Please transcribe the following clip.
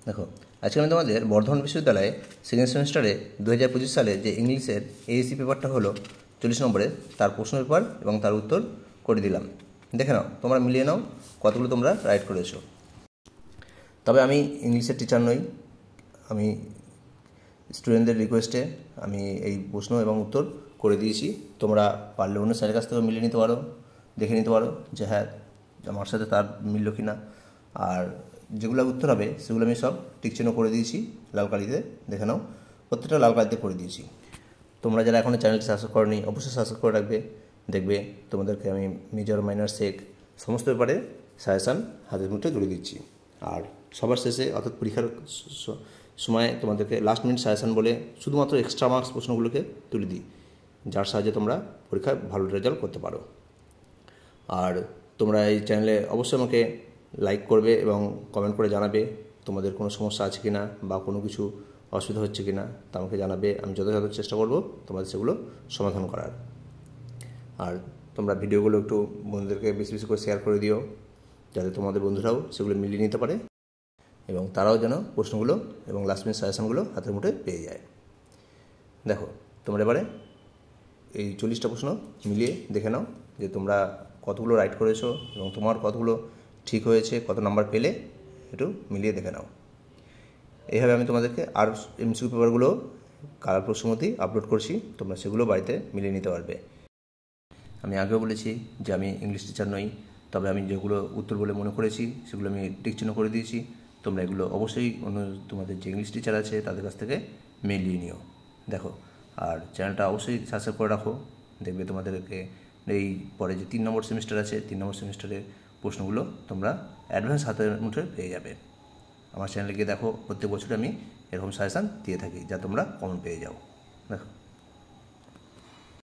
দেখো, আজকে আমি তোমাদের বর্ধমান বিশ্ববিদ্যালয়ে সেকেন্ড সেমিস্টারে 2025 সালে যে ইংলিশের এএসসি পেপারটা হলো 40 নম্বরের, তার প্রশ্ন পেপার এবং তার উত্তর করে দিলাম। দেখে নাও, তোমরা মিলিয়ে নাও কতগুলো তোমরা রাইট করেছো। তবে আমি ইংলিশের টিচার নই, আমি স্টুডেন্টদের রিকোয়েস্টে আমি এই প্রশ্ন এবং উত্তর করে দিয়েছি। তোমরা পারলে অন্য স্যারের কাছ থেকেও মিলিয়ে নিতে পারো, দেখে নিতে পারো যে হ্যাঁ আমার সাথে তার মিলল কি না। আর যেগুলো উত্তর হবে সেগুলো আমি সব টিক চিহ্ন করে দিয়েছি লাল কালিতে, দেখে নাও, প্রত্যেকটা লাল কালিতে করে দিয়েছি। তোমরা যারা এখনও চ্যানেলটি সাবস্ক্রাইব করনি অবশ্যই সাবস্ক্রাইব করে রাখবে। দেখবে তোমাদেরকে আমি মেজর মাইনর সেক সমস্ত ব্যাপারে সাজেশান হাতের মুঠে তুলে দিচ্ছি। আর সবার শেষে অর্থাৎ পরীক্ষার সময় তোমাদেরকে লাস্ট মিনিট সাজেশান বলে শুধুমাত্র এক্সট্রা মার্কস প্রশ্নগুলোকে তুলে দিই, যার সাহায্যে তোমরা পরীক্ষায় ভালো রেজাল্ট করতে পারো। আর তোমরা এই চ্যানেলে অবশ্যই আমাকে লাইক করবে এবং কমেন্ট করে জানাবে তোমাদের কোনো সমস্যা আছে কি না বা কোনো কিছু অসুবিধা হচ্ছে কি না, তা আমাকে জানাবে। আমি যথাযথ চেষ্টা করব তোমাদের সেগুলো সমাধান করার। আর তোমরা ভিডিওগুলো একটু বন্ধুদেরকে বেশি বেশি করে শেয়ার করে দিও, যাতে তোমাদের বন্ধুরাও সেগুলো মিলিয়ে নিতে পারে এবং তারাও যেন প্রশ্নগুলো এবং লাস্ট মিনিট সাজেশনগুলো হাতের মুঠে পেয়ে যায়। দেখো, তোমরা এবারে এই 40টা প্রশ্ন মিলিয়ে দেখে নাও যে তোমরা কতগুলো রাইট করেছো এবং তোমার কতগুলো ঠিক হয়েছে, কত নাম্বার পেলে, একটু মিলিয়ে দেখে নাও। এইভাবে আমি তোমাদেরকে আর এমসিকিউ পেপারগুলো কালার প্রশ্নমতেই আপলোড করছি, তোমরা সেগুলো বাড়িতে মিলিয়ে নিতে পারবে। আমি আগেও বলেছি যে আমি ইংলিশ টিচার নই, তবে আমি যেগুলো উত্তর বলে মনে করেছি সেগুলো আমি টিক চিহ্ন করে দিয়েছি। তোমরা এগুলো অবশ্যই অন্য তোমাদের যে ইংলিশ টিচার আছে তাদের কাছ থেকে মিলিয়ে নিও। দেখো, আর চ্যানেলটা অবশ্যই সাবস্ক্রাইব করে রাখো, দেখবে তোমাদেরকে এই পরে যে 3 নম্বর সেমিস্টার আছে 3 নম্বর সেমিস্টারের প্রশ্নগুলো তোমরা অ্যাডভান্স হাতের মুঠে পেয়ে যাবে। আমার চ্যানেলে গিয়ে দেখো, প্রত্যেক বছর আমি এরকম সাজেশান দিয়ে থাকি যা তোমরা কমন পেয়ে যাও। দেখো।